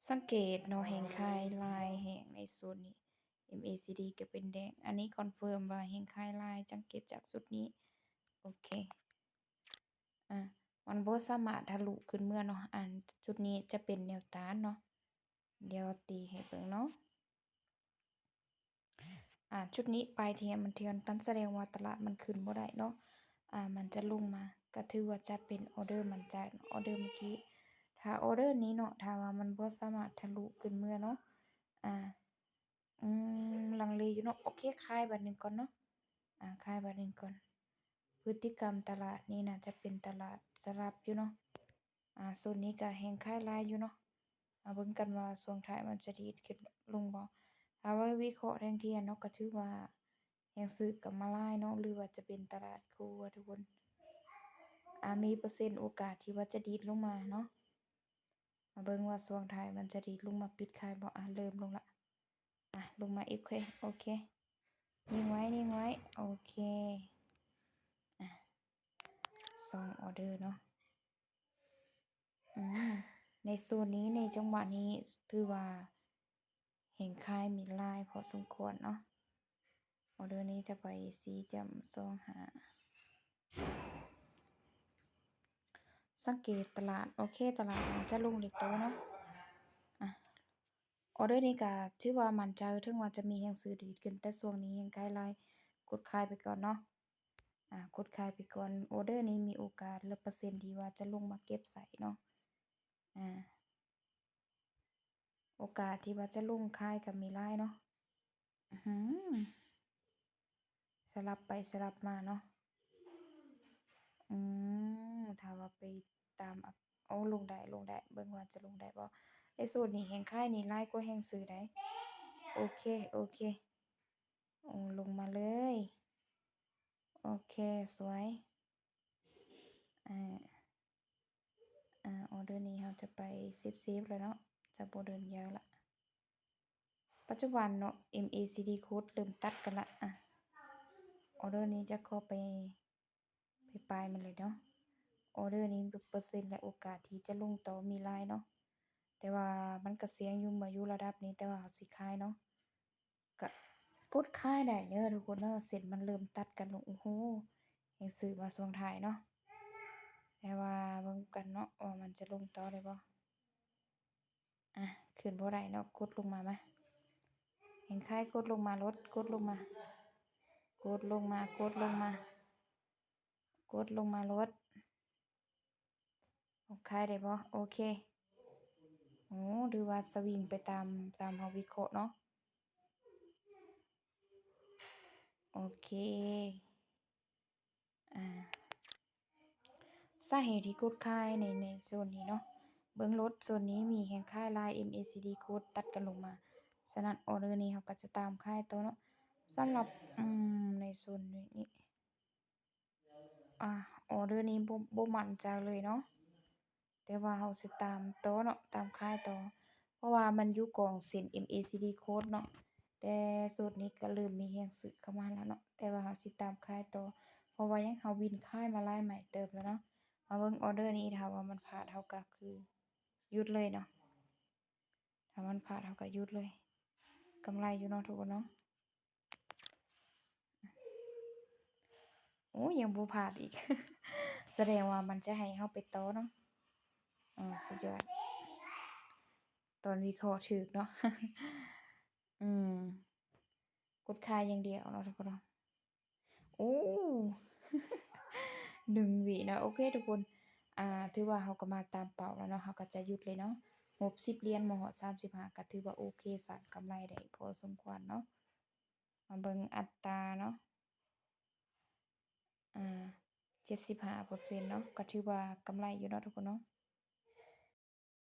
สังเกตเนาะแห่งคายลายแห่งในโซนนี้ MACD ก็เป็นแดง อันนี้คอนเฟิร์มว่าแห่งคายลายสังเกตจากจุดนี้ โอเค มันบ่สามารถทะลุขึ้นเมื่อเนาะ จุดนี้จะเป็นแนวต้านเนาะ เดี๋ยวตีให้เบิ่งเนาะ จุดนี้ปลายเทียมมันเทียนตันแสดงว่าตลาดมันขึ้นบ่ได้เนาะ มันจะลงมา ก็ถือว่าจะเป็นออเดอร์มั่นใจออเดอร์เมื่อกี้ ถ้าออเดอร์นี้เนาะ ถ้าว่ามันบ่สามารถทะลุขึ้นเมื่อเนาะ ลังเลอยู่เนาะ โอเคขายบัดหนึ่งก่อนเนาะ ขายบัดหนึ่งก่อน พฤติกรรมตลาดนี้น่าจะเป็นตลาดสลับอยู่เนาะ โซนนี้ก็แฮ่งขายหลายอยู่เนาะ เบิ่งกันว่าช่วงท้ายมันจะดีดขึ้นลงบ่ ถ้าว่าวิเคราะห์แท่งเทียนเนาะก็ถือว่าแฮ่งซื้อกลับมาหลายเนาะ หรือว่าจะเป็นตลาดคู่อะทุกคน มีเปอร์เซ็นต์โอกาสที่ว่าจะดีดลงมาเนาะ มาเบิ่งว่าช่วงท้ายมันจะดีดลงมาปิดขายบ่ เริ่มลงละ ลงมาอีกโอเค นิ่งไว้ โอเค2ออเดอร์เนาะ ในโซนนี้ในจังหวะนี้ถือว่าแห่งขายมีหลายพอสมควรเนาะ ออเดอร์นี้จะไป4.25สังเกตตลาด โอเค ตลาดมันจะลงเล็กโตเนาะ ออเดอร์นี้ก็ถือว่ามั่นใจถึงว่าจะมีแฮ่งซื้อดีดขึ้น แต่ช่วงนี้แฮ่งขายหลายกดขายไปก่อนเนาะ กดขายไปก่อน ออเดอร์นี้มีโอกาสและเปอร์เซ็นต์ที่ว่าจะลงมาเก็บใส่เนาะ โอกาสที่ว่าจะลงขายก็มีหลายเนาะ สลับไปสลับมาเนาะ ถ้าว่าไปตามลงได้ เบิ่งว่าจะลงได้บ่ ในโซนนี้แฮ่งขายนี่หลายกว่าแฮ่งซื้อได้ โอเค ลงมาเลย โอเค สวย ออเดอร์นี้เราจะไป10แล้วเนาะ จะบ่เดินยาวละ ปัจจุบันเนาะ MACD code เริ่มตัดกันละ ออเดอร์นี้จะเข้าไปปลายมันเลยเนาะ ออเดอร์นี้เปอร์เซ็นต์และโอกาสที่จะลงต่อมีหลายเนาะ แต่ว่ามันก็เสี่ยงอยู่เมื่ออยู่ระดับนี้ แต่ว่าเราสิขายเนาะ ก็กดขายได้เด้อทุกคนเด้อ เส้นมันเริ่มตัดกันลง โอ้โฮ แฮ่งซื้อมาช่วงท้ายเนาะ แต่ว่าเบิ่งกันเนาะว่ามันจะลงต่อได้บ่ ขึ้นบ่ได้เนาะ กดลงมามา แฮ่งขายกดลงมาลด กดลงมาลด ขายได้บ่ โอเค ถือว่าสวิงไปตามเราวิเคราะห์เนาะ โอเค สาเหตุที่กดขายในโซนนี้เนาะ เบิ่งรถโซนนี้มีแฮ่งขายหลาย MACD code ตัดกันลงมา ฉะนั้นออเดอร์นี้เราก็จะตามขายต่อเนาะ สำหรับในโซนนี้ ออเดอร์นี้บ่มั่นใจเลยเนาะ แต่ว่าเราสิตามต่อเนาะ ตามขายต่อ เพราะว่ามันอยู่กองเส้น MACD code เนาะ แต่สูตรนี้ก็เริ่มมีแฮ่งซื้อเข้ามาแล้วเนาะ แต่ว่าเราสิตามขายต่อ เพราะว่ายังเราวินขายมาหลายไม้เติบแล้วเนาะ มาเบิ่งออเดอร์นี้ถ้าว่ามันพลาดเราก็คือหยุดเลยเนาะ ถ้ามันพลาดเราก็หยุดเลย กำไรอยู่เนาะทุกคนเนาะ ยังบ่พลาดอีก แสดงว่ามันจะให้เราไปต่อเนาะ สุดยอด ตอนวิเคราะห์ถูกเนาะ กดขายอย่างเดียวเนาะทุกคนเนาะ 1 วิเนาะ โอเคทุกคน ถือว่าเราก็มาตามเป้าแล้วเนาะ เราก็จะหยุดเลยเนาะ งบ10เหรียญบ่ฮอด35ก็ถือว่าโอเค สร้างกำไรได้พอสมควรเนาะ มาเบิ่งอัตราเนาะ 75% เนาะ ก็ถือว่ากำไรอยู่เนาะทุกคนเนาะ